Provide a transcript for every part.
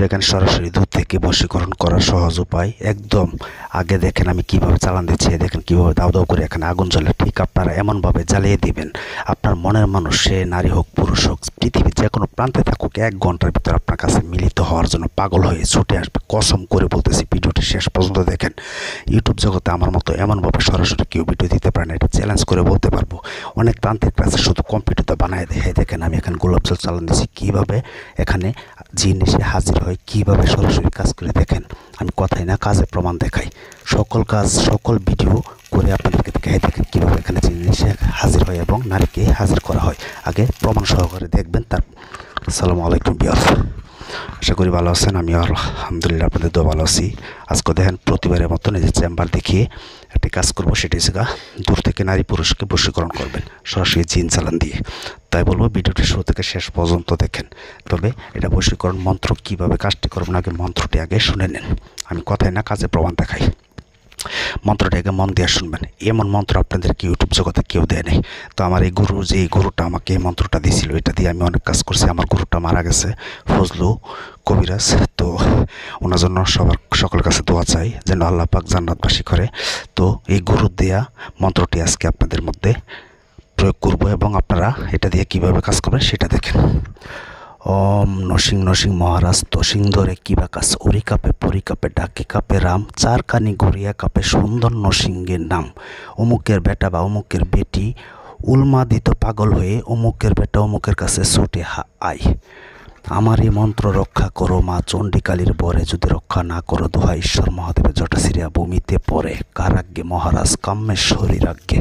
দেখেন সরাসরি দুধ থেকে বশীকরণ করার সহজ উপায় একদম। আগে দেখেন আমি কিভাবে চালান দিচ্ছি, দেখেন কিভাবে দাউ দাউ করে এখানে আগুন জ্বলে। ঠিক আপনারা এমনভাবে জ্বালিয়ে দিবেন, আপনার মনের মানুষ, সে নারী হোক পুরুষ হোক, পৃথিবীর যে কোনো প্রান্তে থাকুক, 1 ঘন্টার ভিতর আপনার কাছে মিলিত হওয়ার জন্য পাগল হয়ে ছুটে আসবে। কসম করে বলতেছি, ভিডিওটি শেষ পর্যন্ত দেখেন। ইউটিউব জগতে আমার মতো এমনভাবে সরাসরি কেউ ভিডিও দিতে পারে না, এটা চ্যালেঞ্জ করে বলতে পারবো। অনেক তান্ত্রিক কাছে শুধু কম্পিউটারটা বানায় দেয়। দেখেন আমি এখানে গোলাপ জল চালান দিচ্ছি, কীভাবে এখানে জিন এসে হাজির হয়, কীভাবে সরাসরি কাজ করে। দেখেন আমি কথাই না কাজে প্রমাণ দেখাই, সকল কাজ সকল ভিডিও করে আপনাদেরকে দেখাই। দেখেন কীভাবে এখানে জিন এসে হাজির হয় এবং নারীকে হাজির করা হয়। আগে প্রমাণ সহকারে দেখবেন। তার আসসালামু আলাইকুম বিয়াস, আশা করি ভালো আছেন। আমি আলহামদুলিল্লাহ আপনাদের তো ভালো আছি। আজকে দেখেন প্রতিবারের মতন এই যে চেম্বার দেখিয়ে একটি কাজ করবো, সেটি হচ্ছে দূর থেকে নারী পুরুষকে বশীকরণ করবেন সরাসরি জিন চালান দিয়ে। তাই বলবো ভিডিওটি শুরু থেকে শেষ পর্যন্ত দেখেন। তবে এটা বশীকরণ মন্ত্র কীভাবে কাজটি করবেন, আগে মন্ত্রটি আগে শুনে নেন। আমি কথাই না কাজে প্রমাণ দেখাই। মন্ত্রটাকে মন দিয়ে শুনবেন। এমন মন্ত্র আপনাদেরকে ইউটিউব জগতে কেউ দেয় নেই। তো আমার এই গুরু, যে এই গুরুটা আমাকে এই মন্ত্রটা দিয়েছিল, এটা দিয়ে আমি অনেক কাজ করছি। আমার গুরুটা মারা গেছে, ফজলু কবিরাজ। তো ওনার জন্য সকলের কাছে দোয়া চাই যেন আল্লাহ পাক জান্নাতবাসী করে। তো এই গুরুর দেয়া মন্ত্রটি আজকে আপনাদের মধ্যে প্রয়োগ করব এবং আপনারা এটা দিয়ে কীভাবে কাজ করবেন সেটা দেখেন। ওম নসিং নসিং মহারাজ তসিং ধরে কিবা কাজ উরি কাপে পরি কাপে ডাকে কাপে রাম, 4 কানি ঘুরিয়া কাপে সুন্দর নসিংহের নাম। অমুকের বেটা বা অমুকের বেটি উলমা দিত পাগল হয়ে, অমুকের বেটা অমুকের কাছে ছুটে আয়। আমার এই মন্ত্র রক্ষা করো মা চণ্ডীকালীর বরে, যদি রক্ষা না করো দোহা ঈশ্বর মহাদেবের জটা সিরিয়া ভূমিতে পড়ে। কারাগ্যে মহারাজ কাম্যেশ্বরীর আজ্ঞে।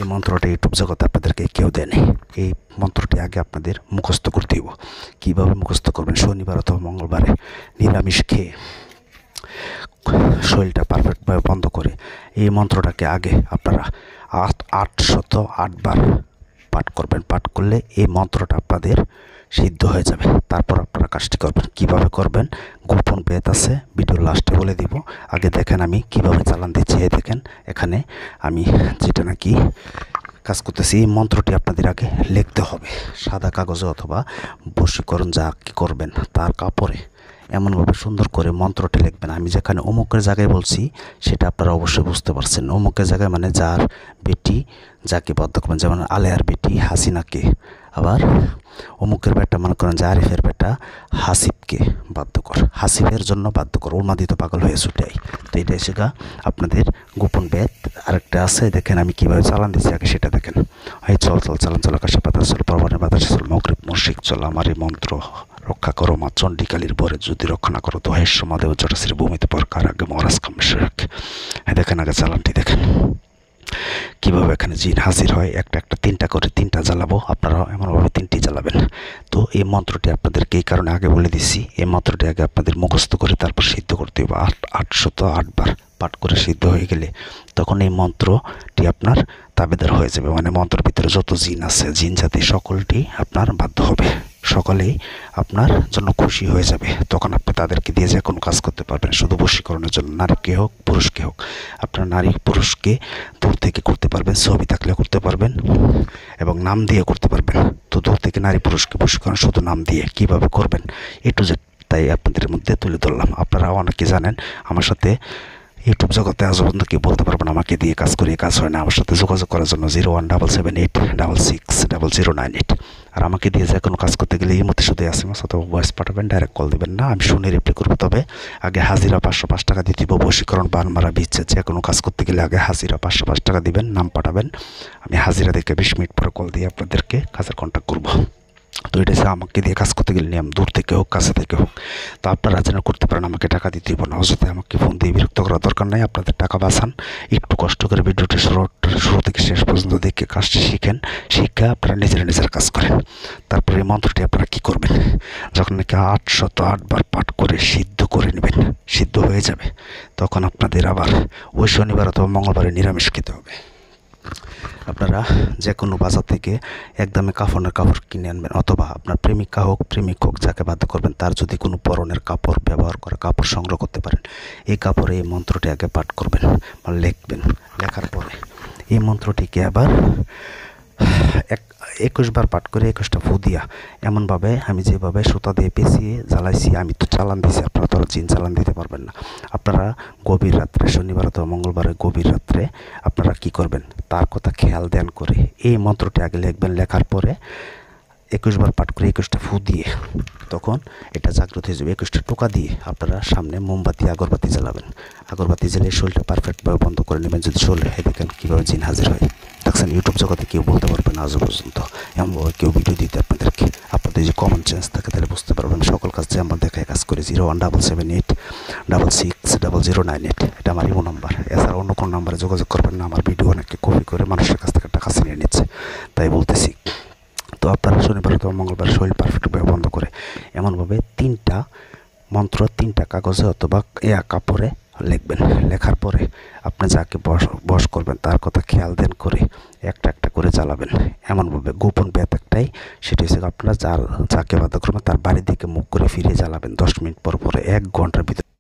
এই মন্ত্রটা ইউটিউব জগতে আপনাদেরকে কেউ দেয়নি। এই মন্ত্রটি আগে আপনাদের মুখস্থ করতে হইব। কীভাবে মুখস্থ করবেন, শনিবার অথবা মঙ্গলবারে নিরামিষ খেয়ে শরীরটা পারফেক্টভাবে বন্ধ করে এই মন্ত্রটাকে আগে আপনারা 808 বার পাঠ করবেন। পাঠ করলে এই মন্ত্রটা আপনাদের সিদ্ধ হয়ে যাবে। তারপর আপনারা কাজটি করবেন। কিভাবে করবেন গোপন বেদ আছে, ভিডিও লাস্টে বলে দিব। আগে দেখেন আমি কিভাবে চালান দিচ্ছি। দেখেন এখানে আমি যেটা নাকি কাজ করতেছি, এই মন্ত্রটি আপনাদের আগে লিখতে হবে সাদা কাগজে অথবা বশীকরণ যা কি করবেন তার কাপড়ে এমনভাবে সুন্দর করে মন্ত্রটি লিখবেন। আমি যেখানে অমুকের জায়গায় বলছি সেটা আপনারা অবশ্যই বুঝতে পারছেন। অমুকের জায়গায় মানে যার বেটি যাকে বাধ্য করবেন, যেমন আলেয়ার বেটি হাসিনাকে। আবার অমুকের বেটা মনে করেন যে আরিফের বেটা হাসিবকে বাধ্য কর, হাসিবের জন্য বাধ্য কর, উন্মাদিত পাগল হয়ে ছুটে। তো এটা এসে আপনাদের গোপন বেদ। আরেকটা আছে, দেখেন আমি কীভাবে চালান দিচ্ছি আগে সেটা দেখেন। এই চল চল চালান চল, আকাশে পাতাল চল, পরমাণের বাতাস চল, মগরিব মুশরিক চল, আমার এই মন্ত্র রক্ষা করো মা চণ্ডীকালীর বরে, যদি রক্ষা না করো তো হেস্য মহাদেব জটাশ্রী ভূমিতে পর। কারাগ্যে মহারাজ কামেশ্বর আজ্ঞে। দেখেন আগে চালানটি দেখেন কীভাবে এখানে জিন হাজির হয়। একটা 3টা করে 3টা জ্বালাবো, আপনারাও এমনভাবে 3টি জ্বালাবেন। তো এই মন্ত্রটি আপনাদেরকে এই কারণে আগে বলে দিচ্ছি, এই মন্ত্রটি আগে আপনাদের মুখস্থ করে তারপর সিদ্ধ করতে হবে। 808 বার পাঠ করে সিদ্ধ হয়ে গেলে তখন এই মন্ত্রটি আপনার তাবেদার হয়ে যাবে। মানে মন্ত্রের ভিতরে যত জিন আছে, জিন জাতি সকলটি আপনার বাধ্য হবে, সকলেই আপনার জন্য খুশি হয়ে যাবে। তখন আপনি তাদেরকে দিয়ে যে কোনো কাজ করতে পারবেন, শুধু বশীকরণের জন্য। নারীকে হোক পুরুষকে হোক, আপনার নারী পুরুষকে দূর থেকে করতে পারবেন, ছবি থাকলে করতে পারবেন এবং নাম দিয়ে করতে পারবেন। তো দূর থেকে নারী পুরুষকে বশীকরণ শুধু নাম দিয়ে কীভাবে করবেন একটু যে তাই আপনাদের মধ্যে তুলে ধরলাম। আপনারা অনেকে জানেন আমার সাথে ইউটিউব জগতে আজ পর্যন্ত কেউ বলতে পারবেন আমাকে দিয়ে কাজ করিয়ে কাজ হয় না। আমার সাথে যোগাযোগ করার জন্য 0177866098। আর আমাকে দিয়ে যে কোনো কাজ করতে গেলে এই মধ্যে শুধু SMS অথবা ভয়েস পাঠাবেন, ডাইরেক্ট কল দেবেন না, আমি শুনে রিপ্লাই করবো। তবে আগে হাজিরা 505 টাকা দিতে হবে। বশীকরণ বান মারা বিচ্ছেদ যে কোনো কাজ করতে গেলে আগে হাজিরা 505 টাকা দিবেন, নাম পাঠাবেন। আমি হাজিরা দেখে 20 মিনিট পরে কল দিয়ে আপনাদেরকে কাজের কন্ট্যাক্ট করবো। তো এটা হচ্ছে আমাকে দিয়ে কাজ করতে গেলে নিয়ম, দূর থেকে হোক কাছে থেকে হোক। তো আপনারা যেন করতে পারেন, আমাকে টাকা দিতে হবে না। অযথা আমাকে ফোন দিয়ে বিরক্ত করার দরকার নাই। আপনাদের টাকা বাঁচান, একটু কষ্ট করে ভিডিওটি শুরু থেকে শেষ পর্যন্ত দেখে কাজটি শিখেন। শিক্ষা আপনারা নিজের কাজ করেন। তারপরে এই মন্ত্রটি আপনারা কী করবেন, যখন নাকি 808 বার পাঠ করে সিদ্ধ করে নেবেন, সিদ্ধ হয়ে যাবে, তখন আপনাদের আবার ওই শনিবার অথবা মঙ্গলবারে নিরামিষ খেতে হবে। আপনারা যে কোনো বাজার থেকে একদমে কাফনের কাপড় কিনে আনবেন, অথবা আপনার প্রেমিকা হোক প্রেমিক হোক যাকে বাধ্য করবেন তার যদি কোনো পরনের কাপড় ব্যবহার করা কাপড় সংগ্রহ করতে পারেন, এই কাপড়ে এই মন্ত্রটি আগে পাঠ করবেন বা লিখবেন। লেখার পরে এই মন্ত্রটিকে আবার এক 21 বার পাঠ করে 21টা ফু দিয়া এমনভাবে আমি যেভাবে সুতা দিয়ে পেঁচিয়ে জ্বালাইছি, আমি তো চালান দিছি, আপনারা তো জিন চালান দিতে পারবেন না। আপনারা গভীর রাত্রে, শনিবার অথবা মঙ্গলবারের গভীর রাত্রে আপনারা কি করবেন, তার কথা খেয়াল দেন করে এই মন্ত্রটি আগে লিখবেন। লেখার পরে 21বার পাঠ করে 21টা ফু দিয়ে তখন এটা জাগ্রত হয়ে যাবে। 21টা টোকা দিয়ে আপনারা সামনে মোমবাতি আগরবাতি জ্বালাবেন। আগরবাতি জ্বালিয়ে শরীরটা পারফেক্টভাবে বন্ধ করে নেবেন। যদি শরীরে হয় দেখেন কীভাবে জিন হাজির হয়। দেখছেন, ইউটিউব জগতে কেউ বলতে পারবে না আজও পর্যন্ত এমনভাবে কেউ ভিডিও দিতে আপনাদেরকে। আপনাদের যে কমন সেন্স থাকে তাহলে বুঝতে পারবেন। সকল কাজ যে আমার দেখায় কাজ করে। 017786600988 এটা আমার ইমো নাম্বার। এছাড়া অন্য কোনো নাম্বারে যোগাযোগ করবেন না। আমার ভিডিও অনেকে কপি করে মানুষের কাছ থেকে টাকা ছিনিয়ে নিচ্ছে, তাই বলতেছি। তো আপনারা শনিবার অথবা মঙ্গলবার শরীর পারফেক্টভাবে বন্ধ করে এমনভাবে 3টা মন্ত্র 3টা কাগজে অথবা কাপড়ে লিখবেন। লেখার পরে আপনি যাকে বশ করবেন তার কথা খেয়াল দেন করে একটা একটা করে জ্বালাবেন। এমনভাবে গোপন ব্যাত একটাই, সেটা হচ্ছে আপনারা যাকে বাধা করবেন তার বাড়ির দিকে মুখ করে ফিরে জ্বালাবেন 10 মিনিট পর পরে, 1 ঘন্টার ভিতরে।